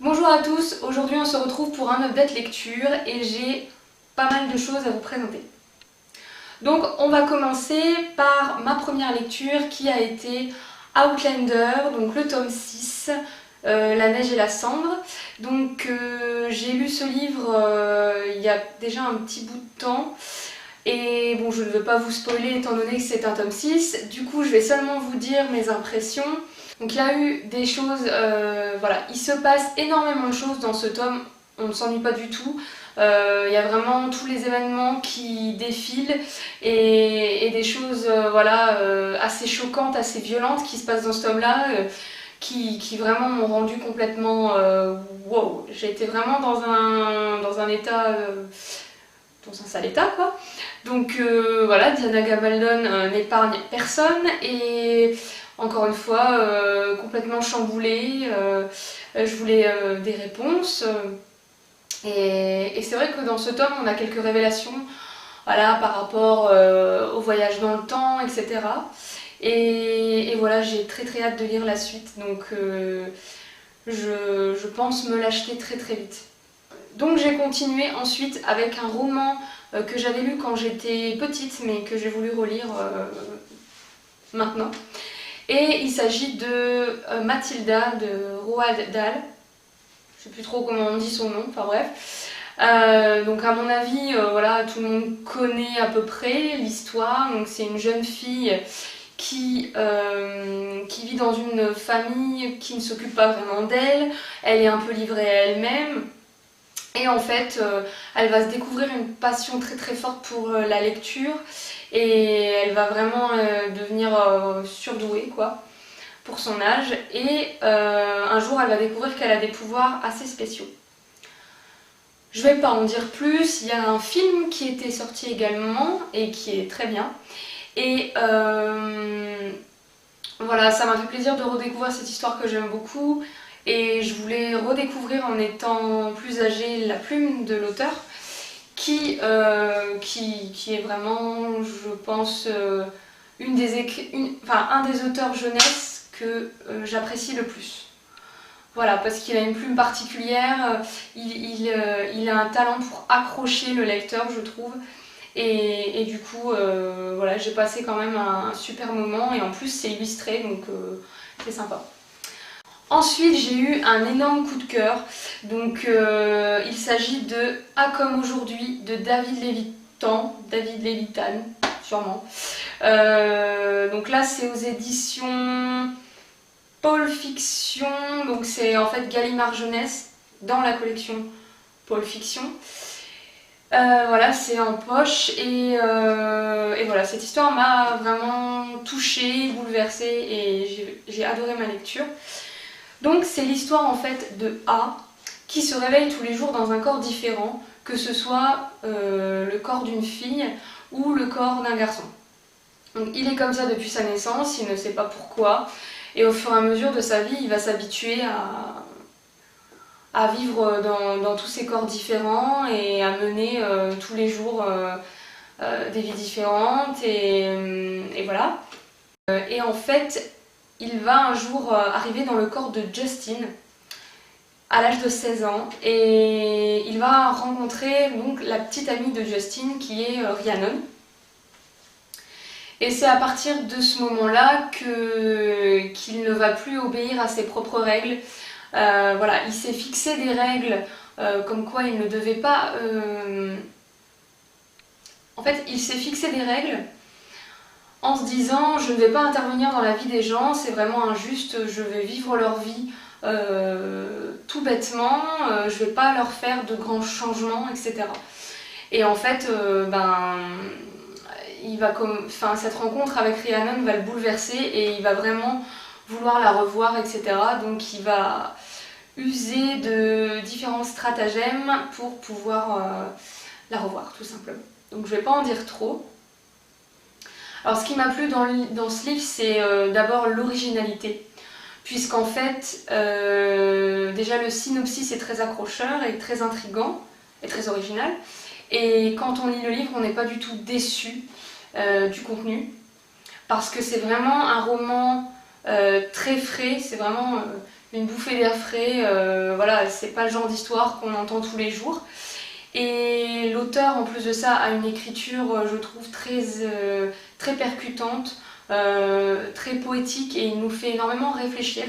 Bonjour à tous, aujourd'hui on se retrouve pour un update lecture et j'ai pas mal de choses à vous présenter. Donc on va commencer par ma première lecture qui a été Outlander, donc le tome 6, La neige et la cendre. Donc j'ai lu ce livre il y a déjà un petit bout de temps. Et bon, je ne veux pas vous spoiler étant donné que c'est un tome 6, du coup je vais seulement vous dire mes impressions. Donc il y a eu des choses, voilà, il se passe énormément de choses dans ce tome, on ne s'ennuie pas du tout. Il y a vraiment tous les événements qui défilent et des choses voilà, assez choquantes, assez violentes qui se passent dans ce tome-là, qui vraiment m'ont rendu complètement wow. J'ai été vraiment dans un état, dans un sale état quoi. Donc voilà, Diana Gabaldon n'épargne personne et encore une fois complètement chamboulée. Je voulais des réponses et c'est vrai que dans ce tome on a quelques révélations voilà, par rapport au voyage dans le temps, etc. Et voilà, j'ai très hâte de lire la suite, donc je pense me l'acheter très vite. Donc j'ai continué ensuite avec un roman que j'avais lu quand j'étais petite mais que j'ai voulu relire maintenant. Et il s'agit de Mathilda de Roald Dahl. Je sais plus trop comment on dit son nom, enfin bref. Donc à mon avis, voilà, tout le monde connaît à peu près l'histoire. Donc c'est une jeune fille qui vit dans une famille qui ne s'occupe pas vraiment d'elle. Elle est un peu livrée à elle-même. Et en fait, elle va se découvrir une passion très forte pour la lecture et elle va vraiment devenir surdouée quoi, pour son âge. Et un jour, elle va découvrir qu'elle a des pouvoirs assez spéciaux. Je vais pas en dire plus, il y a un film qui était sorti également et qui est très bien. Et voilà, ça m'a fait plaisir de redécouvrir cette histoire que j'aime beaucoup. Et je voulais redécouvrir en étant plus âgée la plume de l'auteur qui est vraiment, je pense, un des auteurs jeunesse que j'apprécie le plus. Voilà, parce qu'il a une plume particulière, il a un talent pour accrocher le lecteur, je trouve. Et du coup, voilà, j'ai passé quand même un super moment et en plus c'est illustré, donc c'est sympa. Ensuite, j'ai eu un énorme coup de cœur. Donc, il s'agit de A comme aujourd'hui de David Levitan, sûrement. Donc là, c'est aux éditions Paul Fiction. Donc, c'est en fait Gallimard Jeunesse dans la collection Paul Fiction. Voilà, c'est en poche et voilà, cette histoire m'a vraiment touchée, bouleversée et j'ai adoré ma lecture. Donc c'est l'histoire en fait de A qui se réveille tous les jours dans un corps différent, que ce soit le corps d'une fille ou le corps d'un garçon. Donc il est comme ça depuis sa naissance, il ne sait pas pourquoi, et au fur et à mesure de sa vie, il va s'habituer à vivre dans tous ces corps différents et à mener tous les jours des vies différentes, et voilà. Et en fait, il va un jour arriver dans le corps de Justin à l'âge de 16 ans et il va rencontrer donc la petite amie de Justin qui est Rhiannon. Et c'est à partir de ce moment-là qu'il ne va plus obéir à ses propres règles. Voilà, il s'est fixé des règles comme quoi il ne devait pas... En fait, il s'est fixé des règles en se disant je ne vais pas intervenir dans la vie des gens, c'est vraiment injuste, je vais vivre leur vie tout bêtement, je vais pas leur faire de grands changements, etc. Et en fait, cette rencontre avec Rhiannon va le bouleverser et il va vraiment vouloir la revoir, etc. Donc il va user de différents stratagèmes pour pouvoir la revoir, tout simplement. Donc je vais pas en dire trop. Alors ce qui m'a plu dans ce livre, c'est d'abord l'originalité, puisqu'en fait, déjà le synopsis est très accrocheur et très intriguant et très original. Et quand on lit le livre, on n'est pas du tout déçu du contenu, parce que c'est vraiment un roman très frais, c'est vraiment une bouffée d'air frais. Voilà, c'est pas le genre d'histoire qu'on entend tous les jours. Et l'auteur, en plus de ça, a une écriture, je trouve, très percutante, très poétique, et il nous fait énormément réfléchir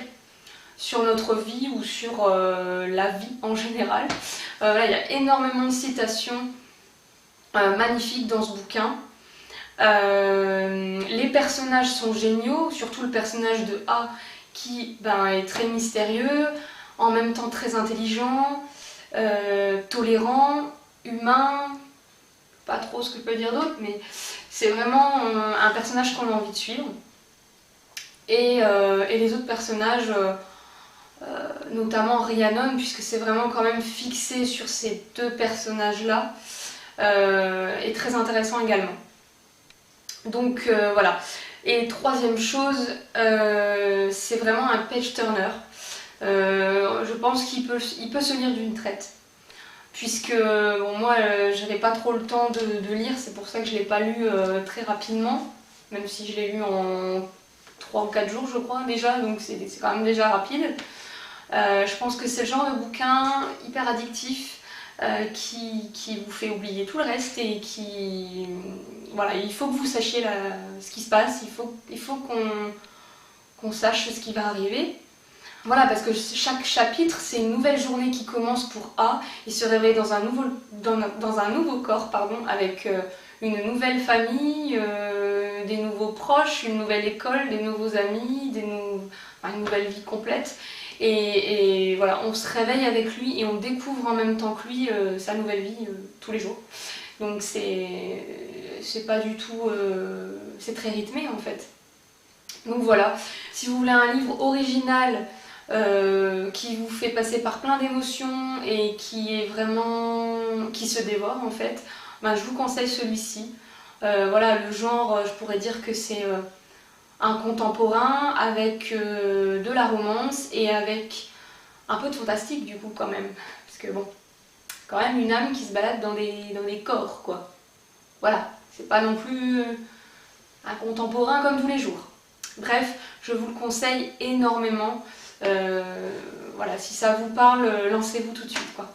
sur notre vie ou sur la vie en général. Là, il y a énormément de citations magnifiques dans ce bouquin. Les personnages sont géniaux, surtout le personnage de A qui est très mystérieux, en même temps très intelligent, tolérant, humain, pas trop ce que je peux dire d'autre, mais c'est vraiment un personnage qu'on a envie de suivre. Et les autres personnages, notamment Rhiannon, puisque c'est vraiment quand même fixé sur ces deux personnages-là, est très intéressant également. Donc voilà. Et troisième chose, c'est vraiment un page-turner. Je pense qu'il peut se lire d'une traite. Puisque bon, moi, je n'avais pas trop le temps de lire, c'est pour ça que je ne l'ai pas lu très rapidement, même si je l'ai lu en 3 ou 4 jours, je crois, déjà, donc c'est quand même déjà rapide. Je pense que c'est le genre de bouquin hyper addictif qui vous fait oublier tout le reste et qui... Voilà, il faut que vous sachiez ce qui se passe, il faut qu'on sache ce qui va arriver. Voilà, parce que chaque chapitre, c'est une nouvelle journée qui commence pour A. Il se réveille dans un nouveau corps, avec une nouvelle famille, des nouveaux proches, une nouvelle école, des nouveaux amis, une nouvelle vie complète. Et voilà, on se réveille avec lui et on découvre en même temps que lui sa nouvelle vie tous les jours. Donc c'est pas du tout... c'est très rythmé en fait. Donc voilà, si vous voulez un livre original qui vous fait passer par plein d'émotions et qui se dévore en fait, je vous conseille celui-ci. Voilà, le genre, je pourrais dire que c'est un contemporain avec de la romance et avec un peu de fantastique du coup quand même, parce que bon, quand même une âme qui se balade dans des corps quoi. Voilà, c'est pas non plus un contemporain comme tous les jours. Bref, je vous le conseille énormément. Voilà, si ça vous parle, lancez-vous tout de suite quoi.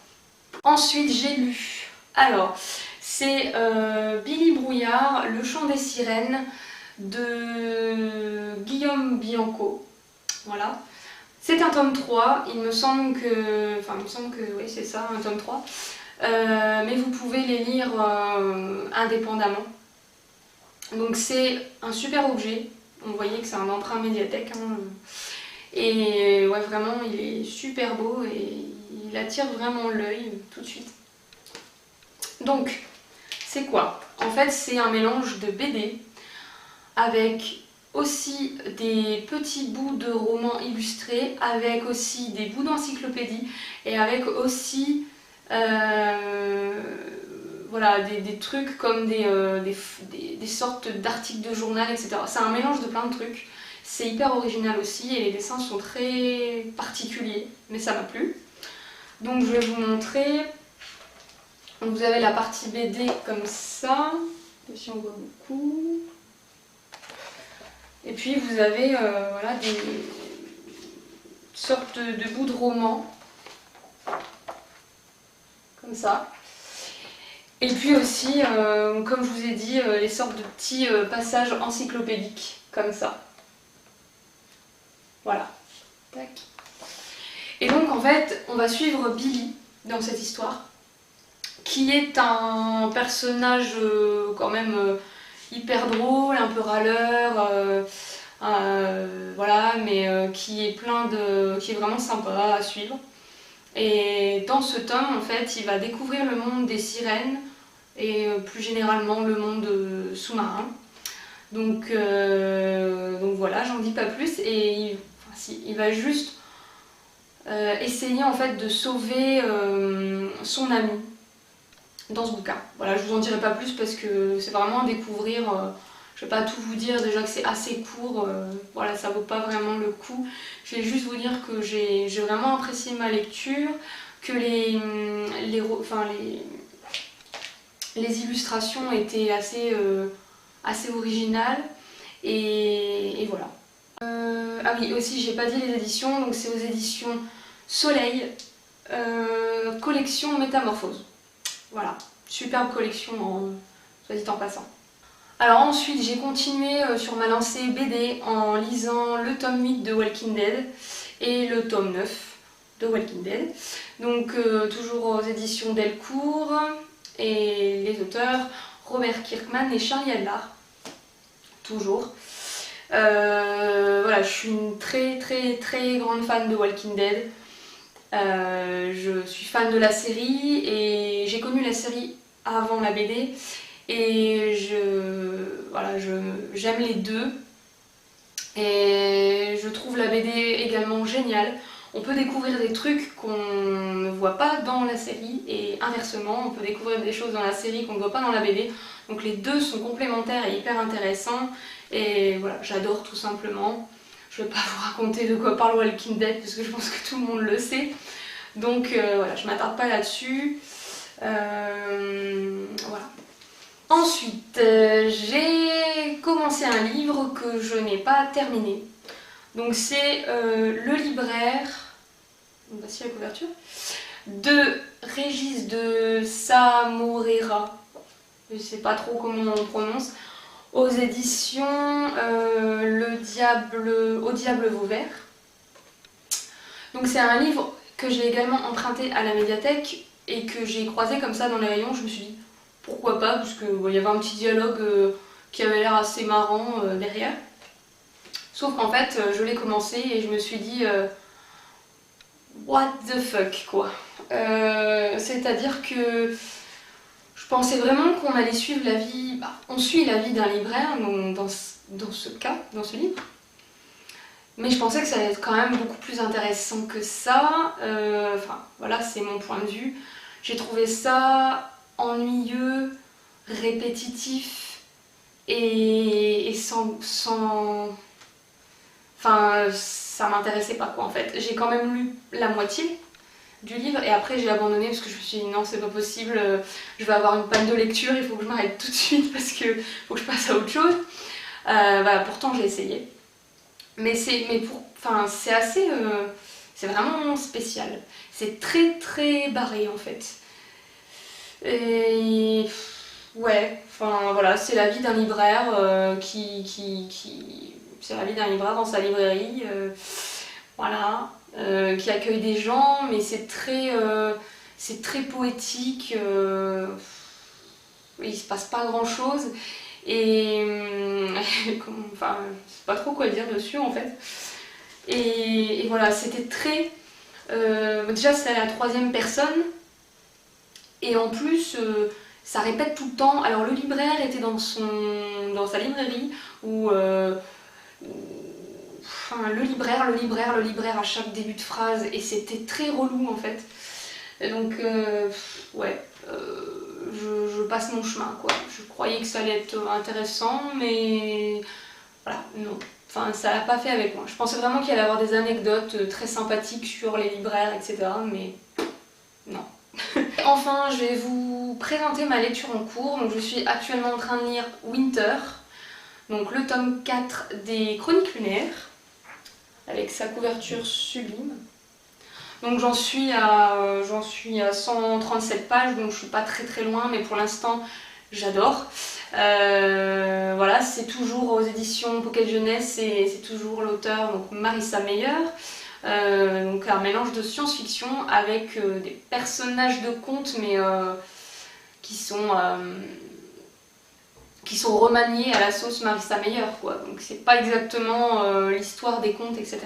Ensuite, j'ai lu. Alors, c'est Billy Brouillard, Le chant des sirènes de Guillaume Bianco. Voilà. C'est un tome 3, il me semble que oui, c'est ça, un tome 3. Mais vous pouvez les lire indépendamment. Donc c'est un super objet. Vous voyez que c'est un emprunt médiathèque. Hein. Et ouais, vraiment, il est super beau et il attire vraiment l'œil tout de suite. Donc, c'est quoi? En fait, c'est un mélange de BD avec aussi des petits bouts de romans illustrés, avec aussi des bouts d'encyclopédie et avec aussi voilà, des trucs comme des sortes d'articles de journal, etc. C'est un mélange de plein de trucs. C'est hyper original aussi et les dessins sont très particuliers, mais ça m'a plu. Donc je vais vous montrer. Donc, vous avez la partie BD comme ça, si on voit beaucoup. Et puis vous avez voilà, des sortes de bouts de romans, comme ça. Et puis aussi, comme je vous ai dit, les sortes de petits passages encyclopédiques, comme ça. Voilà. Tac. Et donc en fait, on va suivre Billy dans cette histoire, qui est un personnage quand même hyper drôle, un peu râleur, voilà, mais qui est qui est vraiment sympa à suivre. Et dans ce tome, en fait, il va découvrir le monde des sirènes et plus généralement le monde sous-marin. Donc voilà, j'en dis pas plus. Et il va juste essayer en fait de sauver son ami dans ce bouquin. Voilà, je vous en dirai pas plus parce que c'est vraiment à découvrir. Je vais pas tout vous dire, déjà que c'est assez court, voilà, ça vaut pas vraiment le coup. Je vais juste vous dire que j'ai vraiment apprécié ma lecture, que les illustrations étaient assez originales, et voilà. Ah oui, aussi j'ai pas dit les éditions, donc c'est aux éditions Soleil, collection Métamorphose. Voilà, superbe collection soit dit en passant. Alors ensuite j'ai continué sur ma lancée BD en lisant le tome 8 de Walking Dead et le tome 9 de Walking Dead. Donc toujours aux éditions Delcourt, et les auteurs Robert Kirkman et Charlie Adlard. Toujours. Voilà, je suis une très grande fan de Walking Dead. Je suis fan de la série et j'ai connu la série avant la BD et j'aime les deux et je trouve la BD également géniale. On peut découvrir des trucs qu'on ne voit pas dans la série et inversement, on peut découvrir des choses dans la série qu'on ne voit pas dans la BD. Donc les deux sont complémentaires et hyper intéressants et voilà, j'adore tout simplement. Je ne vais pas vous raconter de quoi parle Walking Dead parce que je pense que tout le monde le sait. Donc voilà, je ne m'attarde pas là-dessus. Voilà. Ensuite, j'ai commencé un livre que je n'ai pas terminé. Donc c'est Le libraire, voici la couverture, de Régis de Samorera, je ne sais pas trop comment on prononce, aux éditions Au Diable Vauvert. Donc c'est un livre que j'ai également emprunté à la médiathèque et que j'ai croisé comme ça dans les rayons. Je me suis dit pourquoi pas, parce qu'il y avait un petit dialogue qui avait l'air assez marrant derrière. Sauf qu'en fait, je l'ai commencé et je me suis dit what the fuck quoi. C'est-à-dire que je pensais vraiment qu'on allait suivre la vie, on suit la vie d'un libraire dans ce cas, dans ce livre. Mais je pensais que ça allait être quand même beaucoup plus intéressant que ça. Enfin voilà, c'est mon point de vue. J'ai trouvé ça ennuyeux, répétitif et sans... Enfin, ça m'intéressait pas quoi en fait. J'ai quand même lu la moitié du livre et après j'ai abandonné parce que je me suis dit non c'est pas possible, je vais avoir une panne de lecture, il faut que je m'arrête tout de suite parce que faut que je passe à autre chose. Voilà, pourtant j'ai essayé. Mais c'est assez... c'est vraiment spécial. C'est très barré en fait. Et... ouais, enfin voilà, c'est la vie d'un libraire c'est la vie d'un libraire dans sa librairie, voilà, qui accueille des gens, mais c'est très poétique, il se passe pas grand chose, et enfin, je sais pas trop quoi dire dessus en fait. Et voilà, c'était très... déjà c'est à la troisième personne, et en plus... ça répète tout le temps. Alors le libraire était dans sa librairie où enfin, le libraire à chaque début de phrase et c'était très relou en fait. Et donc ouais, je passe mon chemin quoi. Je croyais que ça allait être intéressant mais voilà, non. Enfin ça l'a pas fait avec moi. Je pensais vraiment qu'il allait y avoir des anecdotes très sympathiques sur les libraires etc. mais non. Enfin, je vais vous présenter ma lecture en cours. Donc, je suis actuellement en train de lire Winter, donc le tome 4 des Chroniques lunaires, avec sa couverture sublime. Donc j'en suis à 137 pages, donc je suis pas très loin, mais pour l'instant j'adore. Voilà, c'est toujours aux éditions Pocket Jeunesse et c'est toujours l'auteur, donc Marissa Meyer. Donc un mélange de science-fiction avec des personnages de contes mais qui sont remaniés à la sauce Marissa Meyer quoi. Donc c'est pas exactement l'histoire des contes etc.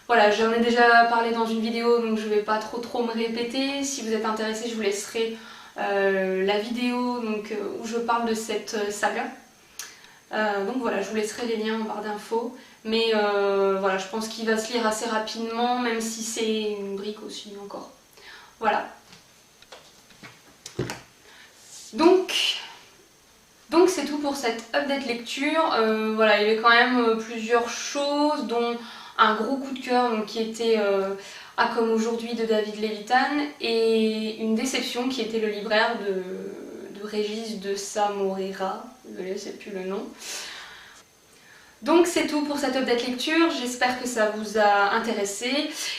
Voilà, j'en ai déjà parlé dans une vidéo donc je vais pas trop me répéter. Si vous êtes intéressé je vous laisserai la vidéo donc, où je parle de cette saga. Donc voilà, je vous laisserai les liens en barre d'infos. Mais voilà, je pense qu'il va se lire assez rapidement, même si c'est une brique aussi encore. Voilà. Donc c'est tout pour cette update lecture. Voilà, il y avait quand même plusieurs choses, dont un gros coup de cœur donc, qui était À comme aujourd'hui de David Levitan et une déception qui était le libraire de Régis de Samorera, je ne sais plus le nom. Donc c'est tout pour cette update lecture, j'espère que ça vous a intéressé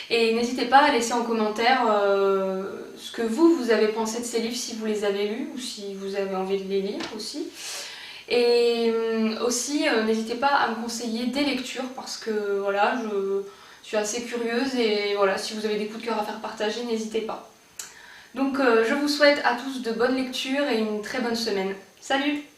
et n'hésitez pas à laisser en commentaire ce que vous avez pensé de ces livres, si vous les avez lus ou si vous avez envie de les lire aussi. Et aussi n'hésitez pas à me conseiller des lectures parce que voilà, je suis assez curieuse et voilà, si vous avez des coups de cœur à faire partager, n'hésitez pas. Donc je vous souhaite à tous de bonnes lectures et une très bonne semaine. Salut!